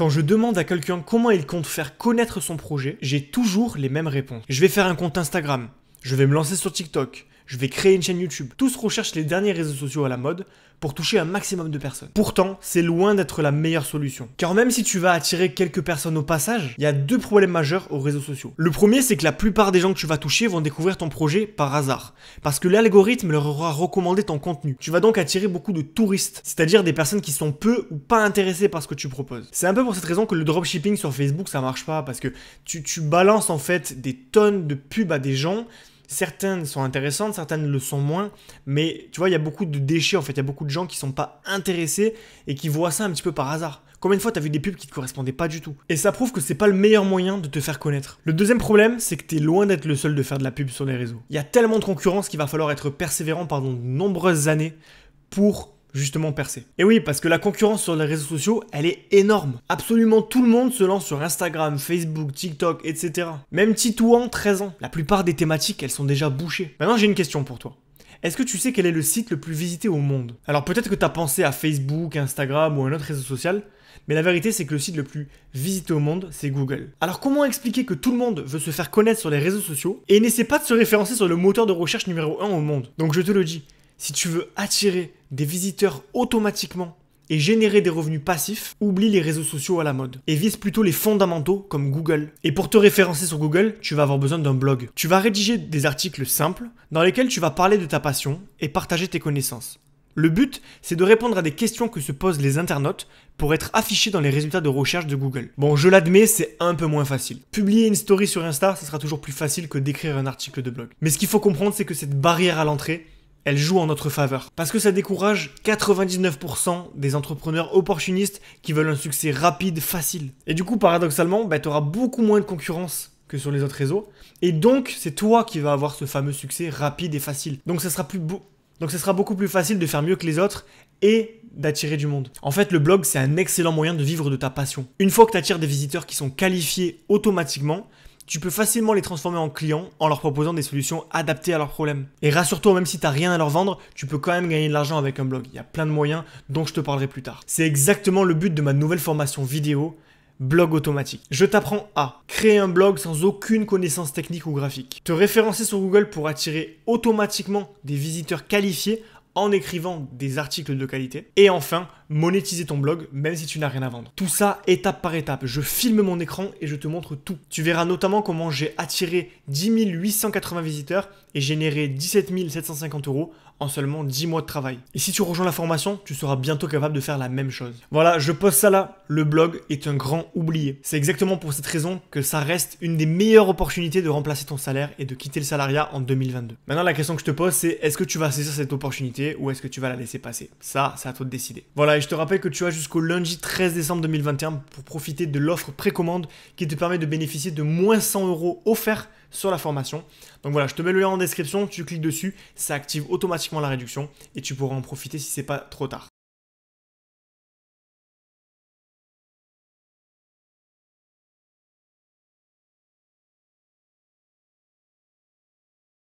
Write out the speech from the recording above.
Quand je demande à quelqu'un comment il compte faire connaître son projet, j'ai toujours les mêmes réponses. Je vais faire un compte Instagram, je vais me lancer sur TikTok, je vais créer une chaîne YouTube. Tous recherchent les derniers réseaux sociaux à la mode pour toucher un maximum de personnes. Pourtant, c'est loin d'être la meilleure solution. Car même si tu vas attirer quelques personnes au passage, il y a deux problèmes majeurs aux réseaux sociaux. Le premier, c'est que la plupart des gens que tu vas toucher vont découvrir ton projet par hasard. Parce que l'algorithme leur aura recommandé ton contenu. Tu vas donc attirer beaucoup de touristes, c'est-à-dire des personnes qui sont peu ou pas intéressées par ce que tu proposes. C'est un peu pour cette raison que le dropshipping sur Facebook, ça marche pas. Parce que tu balances en fait des tonnes de pubs à des gens. Certaines sont intéressantes, certaines le sont moins, mais tu vois, il y a beaucoup de déchets en fait, il y a beaucoup de gens qui sont pas intéressés et qui voient ça un petit peu par hasard. Combien de fois t'as vu des pubs qui te correspondaient pas du tout? Et ça prouve que c'est pas le meilleur moyen de te faire connaître. Le deuxième problème, c'est que t'es loin d'être le seul de faire de la pub sur les réseaux. Il y a tellement de concurrence qu'il va falloir être persévérant pendant de nombreuses années pour justement percer. Et oui, parce que la concurrence sur les réseaux sociaux, elle est énorme. Absolument tout le monde se lance sur Instagram, Facebook, TikTok, etc. Même Titouan, 13 ans. La plupart des thématiques, elles sont déjà bouchées. Maintenant, j'ai une question pour toi. Est-ce que tu sais quel est le site le plus visité au monde? Alors peut-être que tu as pensé à Facebook, Instagram ou un autre réseau social, mais la vérité c'est que le site le plus visité au monde, c'est Google. Alors comment expliquer que tout le monde veut se faire connaître sur les réseaux sociaux et n'essaie pas de se référencer sur le moteur de recherche numéro 1 au monde? Donc je te le dis, si tu veux attirer des visiteurs automatiquement et générer des revenus passifs, oublie les réseaux sociaux à la mode et vise plutôt les fondamentaux comme Google. Et pour te référencer sur Google, tu vas avoir besoin d'un blog. Tu vas rédiger des articles simples dans lesquels tu vas parler de ta passion et partager tes connaissances. Le but, c'est de répondre à des questions que se posent les internautes pour être affiché dans les résultats de recherche de Google. Bon, je l'admets, c'est un peu moins facile. Publier une story sur Insta, ça sera toujours plus facile que d'écrire un article de blog. Mais ce qu'il faut comprendre, c'est que cette barrière à l'entrée, elle joue en notre faveur. Parce que ça décourage 99% des entrepreneurs opportunistes qui veulent un succès rapide, facile. Et du coup, paradoxalement, tu auras beaucoup moins de concurrence que sur les autres réseaux. Et donc, c'est toi qui vas avoir ce fameux succès rapide et facile. Donc, ça sera beaucoup plus facile de faire mieux que les autres et d'attirer du monde. En fait, le blog, c'est un excellent moyen de vivre de ta passion. Une fois que tu attires des visiteurs qui sont qualifiés automatiquement, tu peux facilement les transformer en clients en leur proposant des solutions adaptées à leurs problèmes. Et rassure-toi, même si tu n'as rien à leur vendre, tu peux quand même gagner de l'argent avec un blog. Il y a plein de moyens dont je te parlerai plus tard. C'est exactement le but de ma nouvelle formation vidéo, Blog automatique. Je t'apprends à créer un blog sans aucune connaissance technique ou graphique, te référencer sur Google pour attirer automatiquement des visiteurs qualifiés en écrivant des articles de qualité. Et enfin, monétiser ton blog même si tu n'as rien à vendre. Tout ça étape par étape. Je filme mon écran et je te montre tout. Tu verras notamment comment j'ai attiré 10 880 visiteurs et généré 17 750 € en seulement 10 mois de travail. Et si tu rejoins la formation, tu seras bientôt capable de faire la même chose. Voilà, je pose ça là. Le blog est un grand oublié. C'est exactement pour cette raison que ça reste une des meilleures opportunités de remplacer ton salaire et de quitter le salariat en 2022. Maintenant, la question que je te pose, c'est est-ce que tu vas saisir cette opportunité ou est-ce que tu vas la laisser passer? Ça, c'est à toi de décider. Voilà, et je te rappelle que tu as jusqu'au lundi 13 décembre 2021 pour profiter de l'offre précommande qui te permet de bénéficier de moins 100 € offerts sur la formation. Donc voilà, je te mets le lien en description, tu cliques dessus, ça active automatiquement la réduction et tu pourras en profiter si c'est pas trop tard.